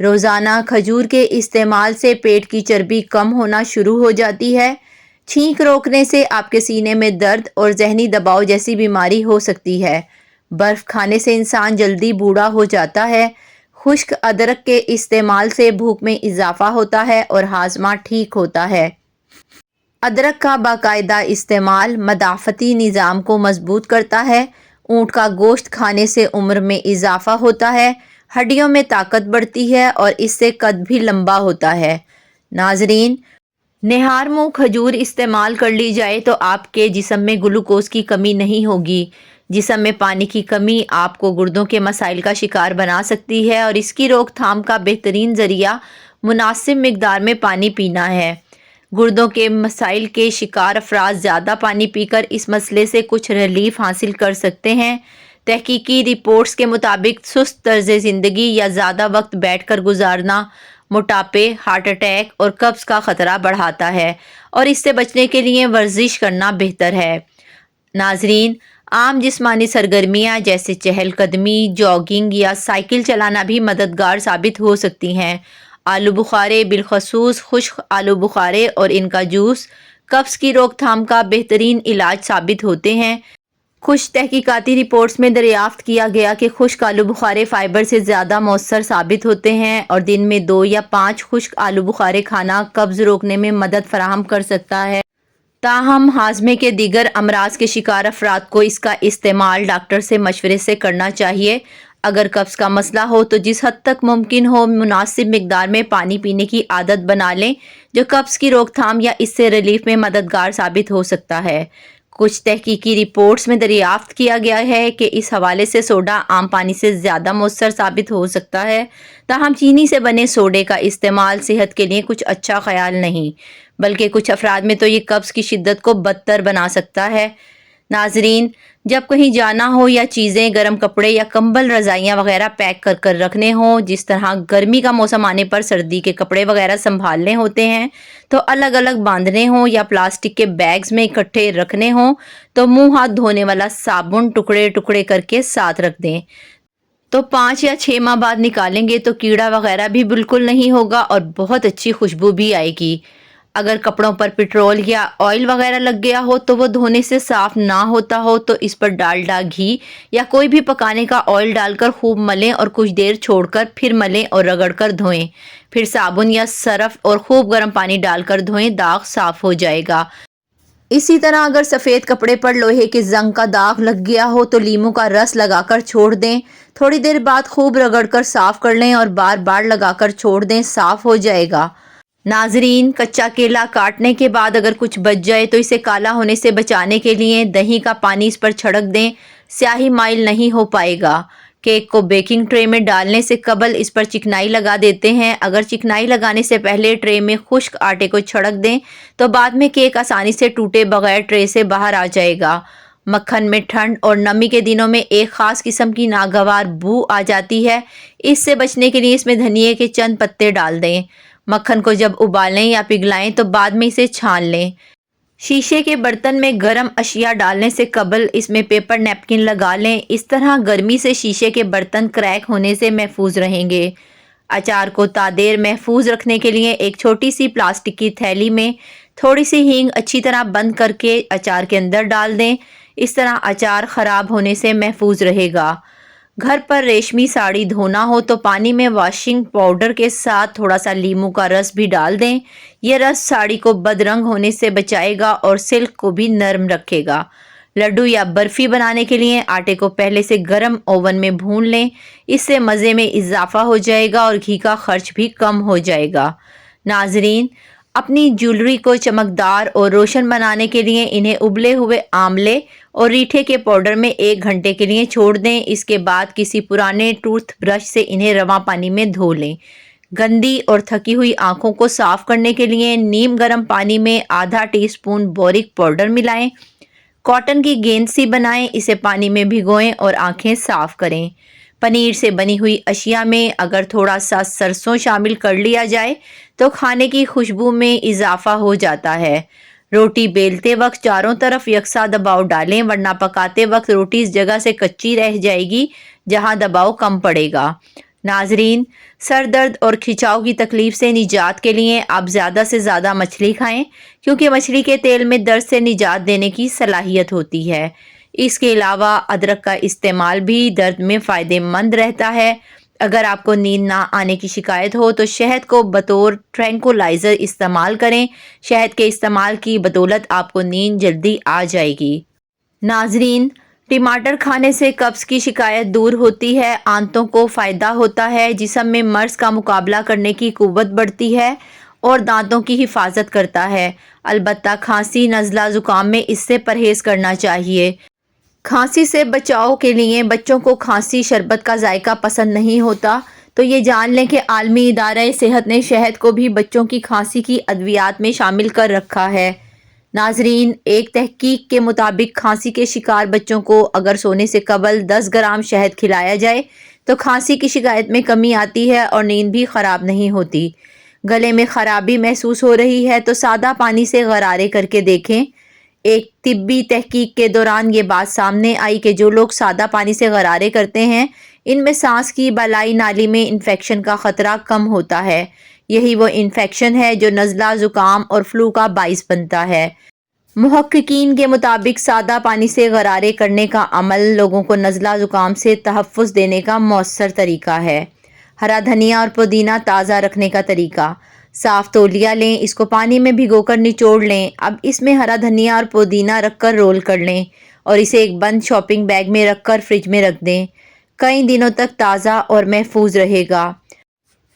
روزانہ کھجور کے استعمال سے پیٹ کی چربی کم ہونا شروع ہو جاتی ہے۔ چھینک روکنے سے آپ کے سینے میں درد اور ذہنی دباؤ جیسی بیماری ہو سکتی ہے۔ برف کھانے سے انسان جلدی بوڑھا ہو جاتا ہے۔ خشک ادرک کے استعمال سے بھوک میں اضافہ ہوتا ہے اور ہاضمہ ٹھیک ہوتا ہے۔ ادرک کا باقاعدہ استعمال مدافعتی نظام کو مضبوط کرتا ہے۔ اونٹ کا گوشت کھانے سے عمر میں اضافہ ہوتا ہے، ہڈیوں میں طاقت بڑھتی ہے اور اس سے قد بھی لمبا ہوتا ہے۔ ناظرین، نہار منہ کھجور استعمال کر لی جائے تو آپ کے جسم میں گلوکوز کی کمی نہیں ہوگی۔ جسم میں پانی کی کمی آپ کو گردوں کے مسائل کا شکار بنا سکتی ہے اور اس کی روک تھام کا بہترین ذریعہ مناسب مقدار میں پانی پینا ہے۔ گردوں کے مسائل کے شکار افراد زیادہ پانی پی کر اس مسئلے سے کچھ ریلیف حاصل کر سکتے ہیں۔ تحقیقی رپورٹس کے مطابق سست طرز زندگی یا زیادہ وقت بیٹھ کر گزارنا موٹاپے، ہارٹ اٹیک اور قبض کا خطرہ بڑھاتا ہے اور اس سے بچنے کے لیے ورزش کرنا بہتر ہے۔ ناظرین، عام جسمانی سرگرمیاں جیسے چہل قدمی، جاگنگ یا سائیکل چلانا بھی مددگار ثابت ہو سکتی ہیں۔ آلو بخارے، بالخصوص خشک آلو بخارے اور ان کا جوس قبض کی روک تھام کا بہترین علاج ثابت ہوتے ہیں۔ کچھ تحقیقاتی رپورٹس میں دریافت کیا گیا کہ خشک آلو بخارے فائبر سے زیادہ مؤثر ثابت ہوتے ہیں اور دن میں 2 یا 5 خشک آلو بخارے کھانا قبض روکنے میں مدد فراہم کر سکتا ہے۔ تاہم ہاضمے کے دیگر امراض کے شکار افراد کو اس کا استعمال ڈاکٹر سے مشورے سے کرنا چاہیے۔ اگر قبض کا مسئلہ ہو تو جس حد تک ممکن ہو مناسب مقدار میں پانی پینے کی عادت بنا لیں، جو قبض کی روک تھام یا اس سے ریلیف میں مددگار ثابت ہو سکتا ہے۔ کچھ تحقیقی رپورٹس میں دریافت کیا گیا ہے کہ اس حوالے سے سوڈا عام پانی سے زیادہ مؤثر ثابت ہو سکتا ہے۔ تاہم چینی سے بنے سوڈے کا استعمال صحت کے لیے کچھ اچھا خیال نہیں، بلکہ کچھ افراد میں تو یہ قبض کی شدت کو بدتر بنا سکتا ہے۔ ناظرین، جب کہیں جانا ہو یا چیزیں، گرم کپڑے یا کمبل، رضائیاں وغیرہ پیک کر کر رکھنے ہوں، جس طرح گرمی کا موسم آنے پر سردی کے کپڑے وغیرہ سنبھالنے ہوتے ہیں تو الگ الگ باندھنے ہوں یا پلاسٹک کے بیگز میں اکٹھے رکھنے ہوں تو منہ ہاتھ دھونے والا صابن ٹکڑے ٹکڑے کر کے ساتھ رکھ دیں، تو 5 یا 6 ماہ بعد نکالیں گے تو کیڑا وغیرہ بھی بالکل نہیں ہوگا اور بہت اچھی خوشبو بھی آئے گی۔ اگر کپڑوں پر پٹرول یا آئل وغیرہ لگ گیا ہو تو وہ دھونے سے صاف نہ ہوتا ہو تو اس پر ڈالڈا، گھی یا کوئی بھی پکانے کا آئل ڈال کر خوب ملیں اور کچھ دیر چھوڑ کر پھر ملیں اور رگڑ کر دھوئیں۔ پھر صابن یا سرف اور خوب گرم پانی ڈال کر دھوئیں، داغ صاف ہو جائے گا۔ اسی طرح اگر سفید کپڑے پر لوہے کے زنگ کا داغ لگ گیا ہو تو لیموں کا رس لگا کر چھوڑ دیں، تھوڑی دیر بعد خوب رگڑ کر صاف کر لیں اور بار بار لگا کر چھوڑ دیں، صاف ہو جائے گا۔ ناظرین، کچا کیلا کاٹنے کے بعد اگر کچھ بچ جائے تو اسے کالا ہونے سے بچانے کے لیے دہی کا پانی اس پر چھڑک دیں، سیاہی مائل نہیں ہو پائے گا۔ کیک کو بیکنگ ٹرے میں ڈالنے سے قبل اس پر چکنائی لگا دیتے ہیں۔ اگر چکنائی لگانے سے پہلے ٹرے میں خشک آٹے کو چھڑک دیں تو بعد میں کیک آسانی سے ٹوٹے بغیر ٹرے سے باہر آ جائے گا۔ مکھن میں ٹھنڈ اور نمی کے دنوں میں ایک خاص قسم کی ناگوار بو آ جاتی ہے، اس سے بچنے کے لیے اس میں دھنیے کے چند پتے ڈال دیں۔ مکھن کو جب ابالیں یا پگھلائیں تو بعد میں اسے چھان لیں۔ شیشے کے برتن میں گرم اشیاء ڈالنے سے قبل اس میں پیپر نیپکن لگا لیں، اس طرح گرمی سے شیشے کے برتن کریک ہونے سے محفوظ رہیں گے۔ اچار کو تادیر محفوظ رکھنے کے لیے ایک چھوٹی سی پلاسٹک کی تھیلی میں تھوڑی سی ہینگ اچھی طرح بند کر کے اچار کے اندر ڈال دیں، اس طرح اچار خراب ہونے سے محفوظ رہے گا۔ گھر پر ریشمی ساڑی دھونا ہو تو پانی میں واشنگ پاؤڈر کے ساتھ تھوڑا سا لیموں کا رس بھی ڈال دیں، یہ رس ساڑی کو بد رنگ ہونے سے بچائے گا اور سلک کو بھی نرم رکھے گا۔ لڈو یا برفی بنانے کے لیے آٹے کو پہلے سے گرم اوون میں بھون لیں، اس سے مزے میں اضافہ ہو جائے گا اور گھی کا خرچ بھی کم ہو جائے گا۔ ناظرین، اپنی جیولری کو چمکدار اور روشن بنانے کے لیے انہیں ابلے ہوئے آملے اور ریٹھے کے پاؤڈر میں 1 گھنٹے کے لیے چھوڑ دیں، اس کے بعد کسی پرانے ٹوتھ برش سے انہیں رواں پانی میں دھو لیں۔ گندی اور تھکی ہوئی آنکھوں کو صاف کرنے کے لیے نیم گرم پانی میں آدھا ٹی اسپون بورک پاؤڈر ملائیں، کاٹن کی گیند سی بنائیں، اسے پانی میں بھگوئیں اور آنکھیں صاف کریں۔ پنیر سے بنی ہوئی اشیاء میں اگر تھوڑا سا سرسوں شامل کر لیا جائے تو کھانے کی خوشبو میں اضافہ ہو جاتا ہے۔ روٹی بیلتے وقت چاروں طرف یکساں دباؤ ڈالیں، ورنہ پکاتے وقت روٹی اس جگہ سے کچی رہ جائے گی جہاں دباؤ کم پڑے گا۔ ناظرین، سر درد اور کھچاؤ کی تکلیف سے نجات کے لیے آپ زیادہ سے زیادہ مچھلی کھائیں، کیونکہ مچھلی کے تیل میں درد سے نجات دینے کی صلاحیت ہوتی ہے۔ اس کے علاوہ ادرک کا استعمال بھی درد میں فائدہ مند رہتا ہے۔ اگر آپ کو نیند نہ آنے کی شکایت ہو تو شہد کو بطور ٹرینکولائزر استعمال کریں۔ شہد کے استعمال کی بدولت آپ کو نیند جلدی آ جائے گی۔ ناظرین، ٹماٹر کھانے سے قبض کی شکایت دور ہوتی ہے، آنتوں کو فائدہ ہوتا ہے، جسم میں مرض کا مقابلہ کرنے کی قوت بڑھتی ہے اور دانتوں کی حفاظت کرتا ہے۔ البتہ کھانسی، نزلہ، زکام میں اس سے پرہیز کرنا چاہیے۔ کھانسی سے بچاؤ کے لیے بچوں کو کھانسی شربت کا ذائقہ پسند نہیں ہوتا، تو یہ جان لیں کہ عالمی ادارہ صحت نے شہد کو بھی بچوں کی کھانسی کی ادویات میں شامل کر رکھا ہے۔ ناظرین، ایک تحقیق کے مطابق کھانسی کے شکار بچوں کو اگر سونے سے قبل 10 گرام شہد کھلایا جائے تو کھانسی کی شکایت میں کمی آتی ہے اور نیند بھی خراب نہیں ہوتی۔ گلے میں خرابی محسوس ہو رہی ہے تو سادہ پانی سے غرارے کر کے دیکھیں۔ ایک طبی تحقیق کے دوران یہ بات سامنے آئی کہ جو لوگ سادہ پانی سے غرارے کرتے ہیں ان میں سانس کی بالائی نالی میں انفیکشن کا خطرہ کم ہوتا ہے۔ یہی وہ انفیکشن ہے جو نزلہ، زکام اور فلو کا باعث بنتا ہے۔ محققین کے مطابق سادہ پانی سے غرارے کرنے کا عمل لوگوں کو نزلہ زکام سے تحفظ دینے کا مؤثر طریقہ ہے۔ ہرا دھنیا اور پودینہ تازہ رکھنے کا طریقہ: صاف تولیہ لیں، اس کو پانی میں بھگو کر نچوڑ لیں۔ اب اس میں ہرا دھنیا اور پودینہ رکھ کر رول کر لیں اور اسے ایک بند شاپنگ بیگ میں رکھ کر فریج میں رکھ دیں۔ کئی دنوں تک تازہ اور محفوظ رہے گا۔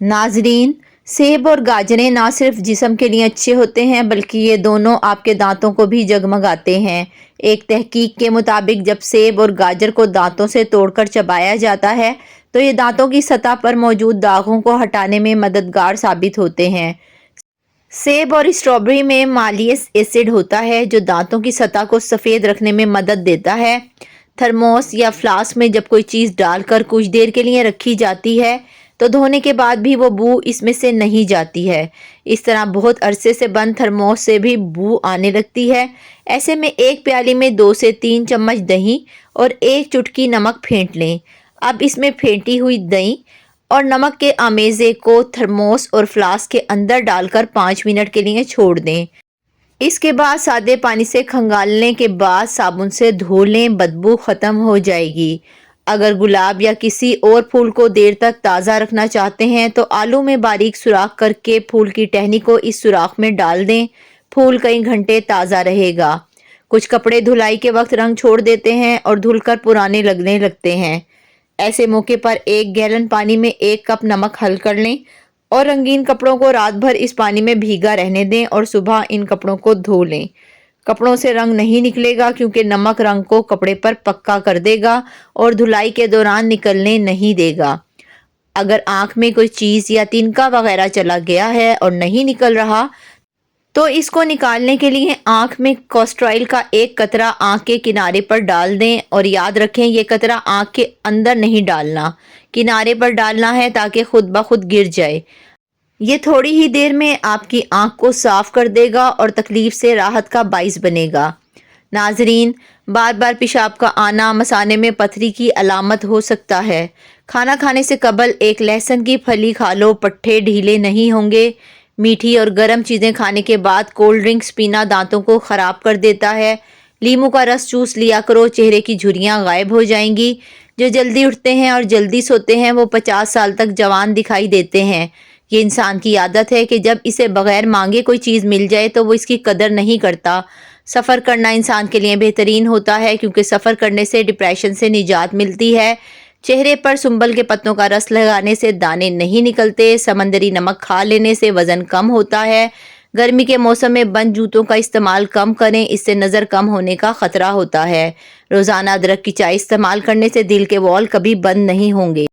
ناظرین، سیب اور گاجریں نہ صرف جسم کے لیے اچھے ہوتے ہیں بلکہ یہ دونوں آپ کے دانتوں کو بھی جگمگاتے ہیں۔ ایک تحقیق کے مطابق جب سیب اور گاجر کو دانتوں سے توڑ کر چبایا جاتا ہے تو یہ دانتوں کی سطح پر موجود داغوں کو ہٹانے میں مددگار ثابت ہوتے ہیں۔ سیب اور اسٹرابیری میں مالیس ایسڈ ہوتا ہے جو دانتوں کی سطح کو سفید رکھنے میں مدد دیتا ہے۔ تھرموس یا فلاسک میں جب کوئی چیز ڈال کر کچھ دیر کے لیے رکھی جاتی ہے تو دھونے کے بعد بھی وہ بو اس میں سے نہیں جاتی ہے۔ اس طرح بہت عرصے سے بند تھرموس سے بھی بو آنے لگتی ہے۔ ایسے میں ایک پیالی میں 2 سے 3 چمچ دہی اور 1 چٹکی نمک پھینٹ لیں۔ اب اس میں پھینٹی ہوئی دہی اور نمک کے آمیزے کو تھرموس اور فلاسک کے اندر ڈال کر 5 منٹ کے لیے چھوڑ دیں۔ اس کے بعد سادے پانی سے کھنگالنے کے بعد صابن سے دھو لیں، بدبو ختم ہو جائے گی۔ اگر گلاب یا کسی اور پھول کو دیر تک تازہ رکھنا چاہتے ہیں تو آلو میں باریک سوراخ کر کے پھول کی ٹہنی کو اس سوراخ میں ڈال دیں۔ پھول کئی گھنٹے تازہ رہے گا۔ کچھ کپڑے دھلائی کے وقت رنگ چھوڑ دیتے ہیں اور دھل کر پرانے لگنے لگتے ہیں۔ ایسے موقع پر 1 گیلن پانی میں 1 کپ نمک حل کر لیں اور رنگین کپڑوں کو رات بھر اس پانی میں بھیگا رہنے دیں اور صبح ان کپڑوں کو دھو لیں۔ کپڑوں سے رنگ نہیں نکلے گا کیونکہ نمک رنگ کو کپڑے پر پکا کر دے گا اور دھلائی کے دوران نکلنے نہیں دے گا۔ اگر آنکھ میں کوئی چیز یا تنکا وغیرہ چلا گیا ہے اور نہیں نکل رہا تو اس کو نکالنے کے لیے آنکھ میں کوسٹرائل کا 1 قطرہ آنکھ کے کنارے پر ڈال دیں اور یاد رکھیں یہ قطرہ آنکھ کے اندر نہیں ڈالنا، کنارے پر ڈالنا ہے تاکہ خود بخود گر جائے۔ یہ تھوڑی ہی دیر میں آپ کی آنکھ کو صاف کر دے گا اور تکلیف سے راحت کا باعث بنے گا۔ ناظرین، بار بار پیشاب کا آنا مثانے میں پتھری کی علامت ہو سکتا ہے۔ کھانا کھانے سے قبل 1 لہسن کی پھلی کھا لو، پٹھے ڈھیلے نہیں ہوں گے۔ میٹھی اور گرم چیزیں کھانے کے بعد کولڈ ڈرنکس پینا دانتوں کو خراب کر دیتا ہے۔ لیموں کا رس چوس لیا کرو، چہرے کی جھریاں غائب ہو جائیں گی۔ جو جلدی اٹھتے ہیں اور جلدی سوتے ہیں وہ 50 سال تک جوان دکھائی دیتے ہیں۔ یہ انسان کی عادت ہے کہ جب اسے بغیر مانگے کوئی چیز مل جائے تو وہ اس کی قدر نہیں کرتا۔ سفر کرنا انسان کے لیے بہترین ہوتا ہے کیونکہ سفر کرنے سے ڈپریشن سے نجات ملتی ہے۔ چہرے پر سنبل کے پتوں کا رس لگانے سے دانے نہیں نکلتے۔ سمندری نمک کھا لینے سے وزن کم ہوتا ہے۔ گرمی کے موسم میں بند جوتوں کا استعمال کم کریں، اس سے نظر کم ہونے کا خطرہ ہوتا ہے۔ روزانہ ادرک کی چائے استعمال کرنے سے دل کے وال کبھی بند نہیں ہوں گے۔